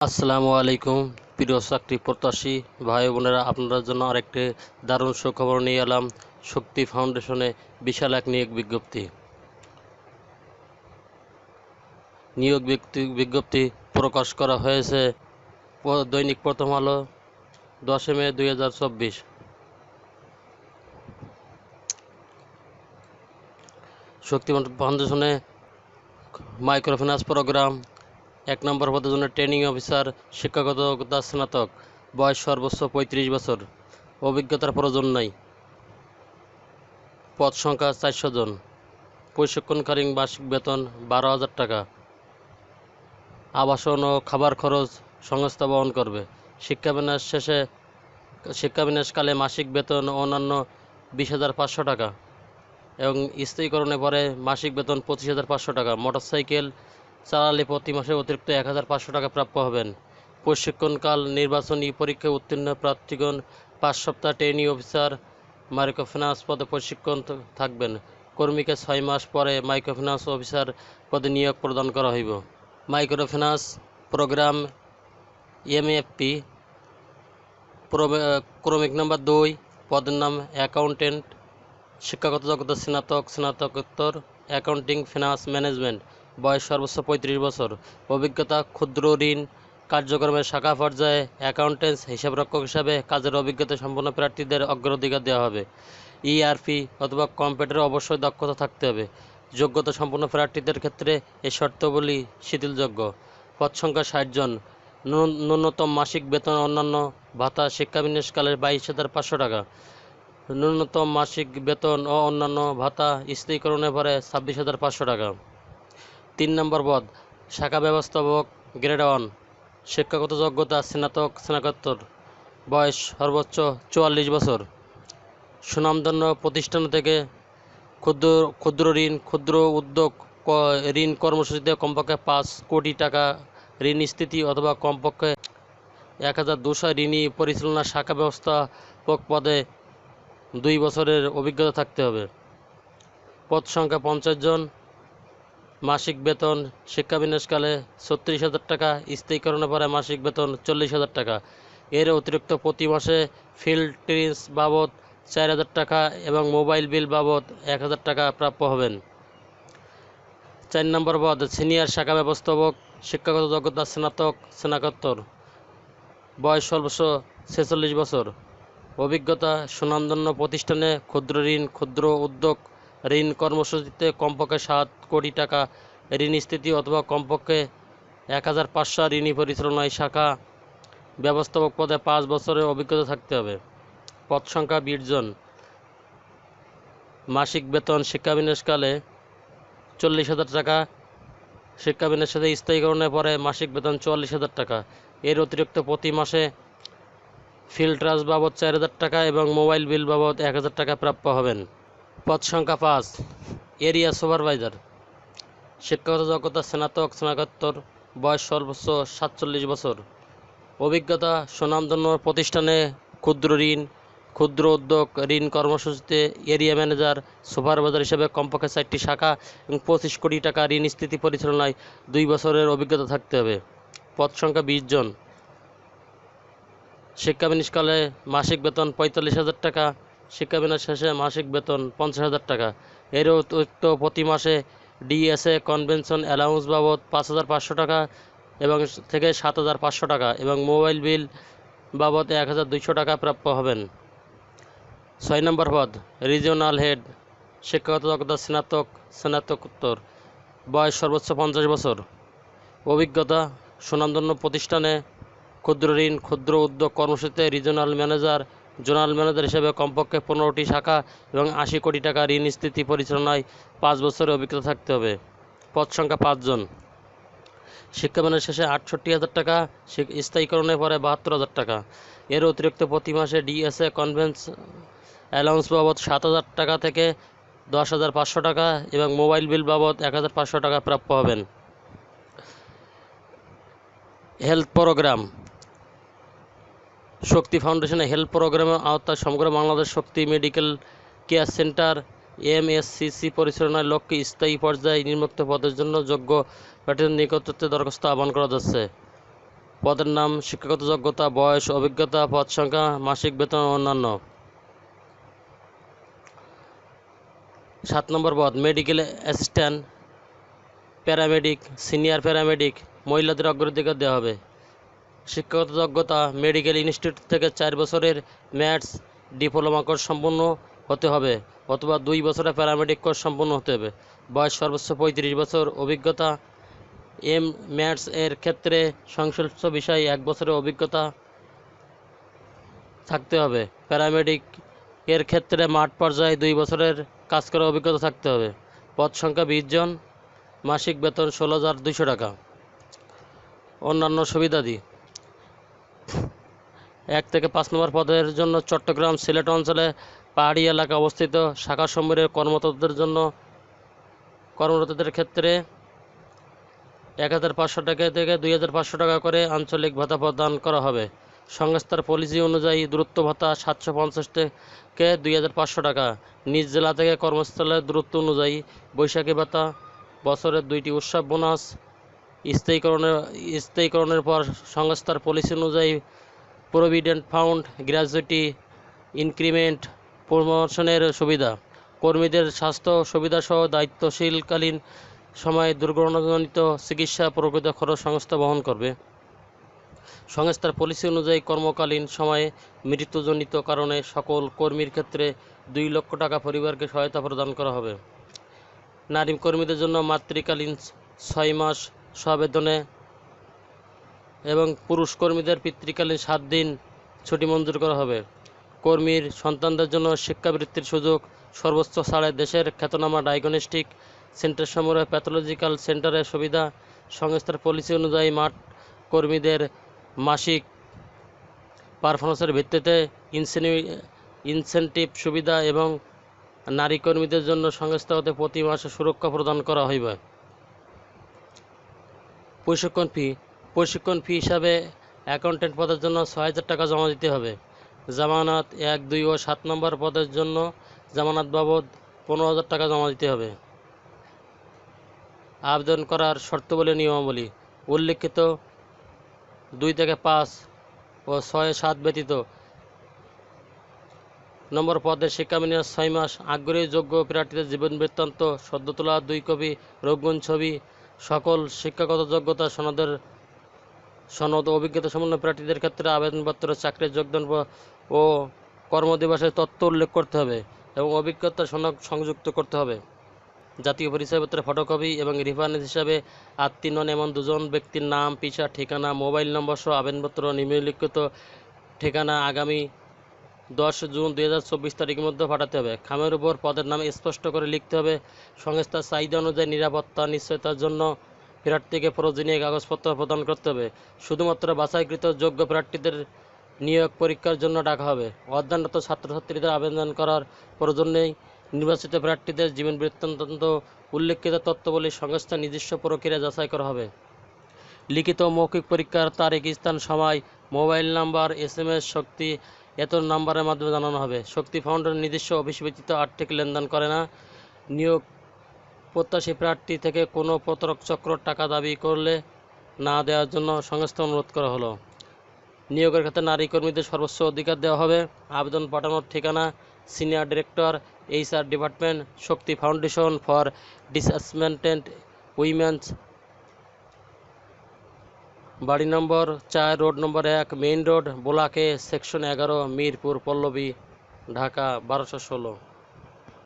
আসসালামু আলাইকুম প্রিয় চাকরি প্রত্যাশী ভাই বোনেরা, আপনাদের জন্য আরেকটি দারুণ সুখবর নিয়ে এলাম। শক্তি ফাউন্ডেশনে বিশাল এক নিয়োগ বিজ্ঞপ্তি বিজ্ঞপ্তি প্রকাশ করা হয়েছে দৈনিক প্রথম আলো 10 মে 2024। শক্তি ফাউন্ডেশনে মাইক্রোফিন্যান্স প্রোগ্রাম 1 নম্বর পদের জন্য ট্রেনিং অফিসার, শিক্ষাগত যোগ্যতা স্নাতক, বয়স সর্বোচ্চ 35 বছর, অভিজ্ঞতার প্রয়োজন নাই। পদ সংখ্যা 400 জন। প্রশিক্ষণকালীন মাসিক বেতন 12,000 টাকা। আবাসন ও খাবার খরচ সংস্থা বহন করবে। শিক্ষাবিন্যাসকালে মাসিক বেতন অন্যান্য 20,500 টাকা এবং স্থায়ীকরণে পরে মাসিক বেতন 25,500 টাকা। মোটরসাইকেল চালালে প্রতি মাসে অতিরিক্ত 1,500 টাকা প্রাপ্য হবেন। প্রশিক্ষণকাল নির্বাচনী পরীক্ষায় উত্তীর্ণ প্রার্থীগণ 5 সপ্তাহ ট্রেনিং অফিসার মাইক্রোফিন্যান্স পদে প্রশিক্ষণ থাকবেন। কর্মীকে 6 মাস পরে মাইক্রোফিন্যান্স অফিসার পদে নিয়োগ প্রদান করা হইব। মাইক্রোফিন্যান্স প্রোগ্রাম এমএফপি ক্রমিক নাম্বার 2, পদের নাম অ্যাকাউন্টেন্ট, শিক্ষাগত যোগ্যতা স্নাতক, স্নাতকোত্তর অ্যাকাউন্টিং ফিনান্স ম্যানেজমেন্ট, বয়স সর্বোচ্চ 35 বছর, অভিজ্ঞতা ক্ষুদ্র ঋণ কার্যক্রমের শাখা পর্যায়ে অ্যাকাউন্টেন্স হিসাবরক্ষক হিসাবে কাজের অভিজ্ঞতা সম্পন্ন প্রার্থীদের অগ্রাধিকার দেওয়া হবে। ইআরপি অথবা কম্পিউটারে অবশ্যই দক্ষতা থাকতে হবে। যোগ্যতা সম্পন্ন প্রার্থীদের ক্ষেত্রে এই শর্তাবলী শিথিলযোগ্য। পদ সংখ্যা 60 জন। ন্যূনতম মাসিক বেতন অন্যান্য ভাতা শিক্ষাবিন্যাসকালে 22,500 টাকা। ন্যূনতম মাসিক বেতন ও অন্যান্য ভাতা স্থায়ীকরণের পরে 26,500 টাকা। 3 নম্বর পদ শাখা ব্যবস্থাপক গ্রেড 1, শিক্ষাগত যোগ্যতা স্নাতক, স্নাতকোত্তর, বয়স সর্বোচ্চ 44 বছর। সুনামধন্য প্রতিষ্ঠান থেকে ক্ষুদ্র ঋণ ক্ষুদ্র উদ্যোগ ঋণ কর্মসূচিতে কমপক্ষে 5 কোটি টাকা ঋণ স্থিতি অথবা কমপক্ষে 1,200 ঋণী পরিচালনা শাখা ব্যবস্থাপক পদে 2 বছরের অভিজ্ঞতা থাকতে হবে। পদ সংখ্যা 50 জন। মাসিক বেতন শিক্ষাবিন্যাসকালে 36,000 টাকা, স্থায়ীকরণের পরে মাসিক বেতন 40,000 টাকা। এর অতিরিক্ত প্রতি মাসে ফিল্ড ট্রিপস বাবদ 4,000 টাকা এবং মোবাইল বিল বাবদ 1,000 টাকা প্রাপ্য হবেন। 4 নম্বর পদ সিনিয়র শাখা ব্যবস্থাপক, শিক্ষাগত যোগ্যতা স্নাতক, স্নাতকোত্তর, বয়স সর্বোচ্চ 46 বছর, অভিজ্ঞতা সুনামধন্য প্রতিষ্ঠানে ক্ষুদ্র ঋণ ক্ষুদ্র উদ্যোগ ঋণ কর্মসূচিতে কমপক্ষে 7 কোটি টাকা ঋণ স্থিতি অথবা কমপক্ষে 1,500 ঋণী পরিচালনায় শাখা ব্যবস্থাপক পদে 5 বছরের অভিজ্ঞতা থাকতে হবে। পদ সংখ্যা 20 জন। মাসিক বেতন শিক্ষাবিন্যাসকালে 40,000 টাকা, শিক্ষাবিন্যাস সাথে স্থায়ীকরণের পরে মাসিক বেতন 44,000 টাকা। এর অতিরিক্ত প্রতি মাসে ফিল্ড ট্রাস্ট বাবদ 4,000 টাকা এবং মোবাইল বিল বাবদ 1,000 টাকা প্রাপ্য হবেন। পদ সংখ্যা 5 এরিয়া সুপারভাইজার, শিক্ষাগত যোগ্যতা স্নাতক, স্নাতকোত্তর, বয়স সর্বোচ্চ 47 বছর, অভিজ্ঞতা সুনামধন্য প্রতিষ্ঠানে ক্ষুদ্র ঋণ ক্ষুদ্র উদ্যোগ ঋণ কর্মসূচিতে এরিয়া ম্যানেজার সুপারভাইজার হিসেবে কমপক্ষে 4টি শাখা এবং 25 কোটি টাকা ঋণ স্থিতি পরিচালনায় 2 বছরের অভিজ্ঞতা থাকতে হবে। পদ সংখ্যা 20 জন। শিক্ষাবিন্যাসকালে মাসিক বেতন 45,000 টাকা, শিক্ষাবিন্যাস শেষে মাসিক বেতন 50,000 টাকা। এর অতিরিক্ত প্রতি মাসে ডিএসএ কনভেনশন অ্যালাউন্স বাবদ 5,500 টাকা এবং থেকে 7,500 টাকা এবং মোবাইল বিল বাবদ 1,200 টাকা প্রাপ্য হবেন। 6 নম্বর পদ রিজিওনাল হেড, শিক্ষাগত যোগ্যতা স্নাতক, স্নাতকোত্তর, বয়স সর্বোচ্চ 50 বছর, অভিজ্ঞতা সুনামধন্য প্রতিষ্ঠানে ক্ষুদ্র ঋণ ক্ষুদ্র উদ্যোগ কর্মসূচিতে রিজিওনাল ম্যানেজার জোনাল ম্যানেজার হিসেবে কমপক্ষে 15টি শাখা এবং 80 কোটি টাকা ঋণ স্থিতি পরিচালনায় 5 বছরের অভিজ্ঞতা থাকতে হবে। পদ সংখ্যা 5 জন। শিক্ষাবিন্যাস শেষে 68,000 টাকা, স্থায়ীকরণের পরে 72,000 টাকা। এর অতিরিক্ত প্রতি মাসে ডিএসএ কনভেন্স অ্যালাউন্স বাবদ 7,000 টাকা থেকে 10,500 টাকা এবং মোবাইল বিল বাবদ 1,500 টাকা প্রাপ্য হবেন। হেলথ প্রোগ্রাম, শক্তি ফাউন্ডেশনে হেলথ প্রোগ্রামের আওতায় সমগ্র বাংলাদেশ শক্তি মেডিকেল কেয়ার সেন্টার এমএসসিসি পরিচালনার লক্ষ্যে স্থায়ী পর্যায়ে নিম্নোক্ত পদের জন্য যোগ্য প্রার্থীদের নিকটতে দরখাস্ত আহ্বান করা যাচ্ছে। পদের নাম, শিক্ষাগত যোগ্যতা, বয়স, অভিজ্ঞতা, পদ সংখ্যা, মাসিক বেতন ও অন্যান্য। 7 নম্বর পদ medical assistant, paramedic, senior paramedic, মহিলাদের অগ্রাধিকার দেওয়া হবে। শিক্ষাগত যোগ্যতা মেডিকেল ইনস্টিটিউট থেকে 4 বছরের ম্যাথস ডিপ্লোমা কোর্স সম্পন্ন হতে হবে অথবা 2 বছরের প্যারামেডিক কোর্স সম্পন্ন হতে হবে। বয়স সর্বোচ্চ 35 বছর। অভিজ্ঞতা ম্যাথস এর ক্ষেত্রে সংশ্লিষ্ট বিষয়ে 1 বছরের অভিজ্ঞতা থাকতে হবে। প্যারামেডিক এর ক্ষেত্রে মাঠ পর্যায়ে 2 বছরের কাজ করার অভিজ্ঞতা থাকতে হবে। পদ সংখ্যা 20 জন। মাসিক বেতন 16,200 টাকা। অন্যান্য সুবিধাদি 1 থেকে 5 নম্বর পদের জন্য চট্টগ্রাম, সিলেট অঞ্চলে পাহাড়ি এলাকা অবস্থিত শাখা সমূহের কর্মরতদের ক্ষেত্রে 1,500 টাকা থেকে 2,500 টাকা করে আঞ্চলিক ভাতা প্রদান করা হবে। সংস্থার পলিসি অনুযায়ী দূরত্ব ভাতা 750 থেকে 2,500 টাকা। নিজ জেলা থেকে কর্মস্থলের দূরত্ব অনুযায়ী বৈশাখী ভাতা, বছরের 2টি উৎসব বোনাস, স্থায়ীকরণের পর সংস্থার পলিসি অনুযায়ী প্রভিডেন্ট ফান্ড, গ্র্যাচুইটি, ইনক্রিমেন্ট, প্রমোশনের সুবিধা। কর্মীদের স্বাস্থ্য সুবিধাসহ দায়িত্বশীলকালীন সময়ে দুর্ঘটনাজনিত চিকিৎসা প্রকৃত খরচ সংস্থা বহন করবে। সংস্থার পলিসি অনুযায়ী কর্মকালীন সময়ে মৃত্যুজনিত কারণে সকল কর্মীর ক্ষেত্রে 2 লক্ষ টাকা পরিবারকে সহায়তা প্রদান করা হবে। নারী কর্মীদের জন্য মাতৃকালীন 6 মাস সবেতনে এবং পুরুষ কর্মীদের পিতৃকালীন 7 দিন ছুটি মঞ্জুর করা হবে। কর্মীর সন্তানদের জন্য শিক্ষাবৃত্তির সুযোগ, সর্বোচ্চ ছাড়ে দেশের খ্যাতনামা ডায়াগনস্টিক সেন্টারসমূহের প্যাথোলজিক্যাল সেন্টারের সুবিধা। সংস্থার পলিসি অনুযায়ী মাঠ কর্মীদের মাসিক পারফরমেন্সের ভিত্তিতে ইনসেন্টিভ সুবিধা এবং নারী কর্মীদের জন্য সংস্থা হতে প্রতি মাসে সুরক্ষা প্রদান করা হইবে। প্রশিক্ষণ ফি হিসাবে অ্যাকাউন্ট্যান্ট পদের জন্য 6,000 টাকা জমা দিতে হবে। জামানত 1, 2 ও 7 নম্বর পদের জন্য জামানত বাবদ 15,000 টাকা জমা দিতে হবে। আবেদন করার শর্তাবলী নিয়মাবলী উল্লিখিত 2 থেকে 5 ও 6, 7 ব্যতীত নম্বর পদের শিক্ষামিনিমাম 6 মাস। আগ্রহী যোগ্য প্রার্থীদের জীবন বৃত্তান্ত, সদ্য তোলা 2 কপি রঙিন ছবি, সকল শিক্ষাগত যোগ্যতা সনদ ও অভিজ্ঞতা সম্পন্ন প্রার্থীদের ক্ষেত্রে আবেদনপত্র, চাকরির যোগদান ও কর্মদিবসের তথ্য উল্লেখ করতে হবে এবং অভিজ্ঞতা সনদ সংযুক্ত করতে হবে। জাতীয় পরিচয়পত্রের ফটোকপি এবং রেফারেন্স হিসাবে আত্মীয় নন এমন 2 জন ব্যক্তির নাম, পেশা, ঠিকানা, মোবাইল নম্বর সহ আবেদনপত্র নিম্নলিখিত ঠিকানা আগামী 10 জুন 2024 তারিখের মধ্যে পাঠাতে হবে। খামের উপর পদের নাম স্পষ্ট করে লিখতে হবে। সংস্থার চাহিদা অনুযায়ী নিরাপত্তা নিশ্চয়তার জন্য প্রার্থীকে প্রয়োজনীয় কাগজপত্র প্রদান করতে হবে। শুধুমাত্র বাছাইকৃত যোগ্য প্রার্থীদের নিয়োগ পরীক্ষার জন্য ডাকা হবে। অধ্যয়নরত ছাত্রছাত্রীদের আবেদন করার প্রয়োজন নেই। নির্বাচিত প্রার্থীদের জীবন বৃত্তান্ত উল্লেখিত তথ্যাবলী সংস্থা নিজস্ব প্রক্রিয়া যাচাই করা হবে। লিখিত মৌখিক পরীক্ষার তারিখ, স্থান, সময়, মোবাইল নাম্বার, SMS শক্তি এত নাম্বারের মাধ্যমে জানানো হবে। শক্তি ফাউন্ডেশন নিজস্ব অফিস ব্যতীত আর্থিক লেনদেন করে না। নিয়োগ প্রত্যাশী প্রার্থী থেকে কোনো প্রতারক চক্র টাকা দাবি করলে না দেওয়ার জন্য সংস্থা অনুরোধ করা হলো। নিয়োগের ক্ষেত্রে নারী কর্মীদের সর্বোচ্চ অধিকার দেওয়া হবে। আবেদন পাঠানোর ঠিকানা senior director, HR department, Shakti foundation for ডিসঅ্যাসমেন্টেড উইমেন্স, বাড়ি নম্বর 4, রোড নম্বর 1, মেইন রোড, বোলাকে, সেকশন 11, মিরপুর পল্লবী, ঢাকা 1216।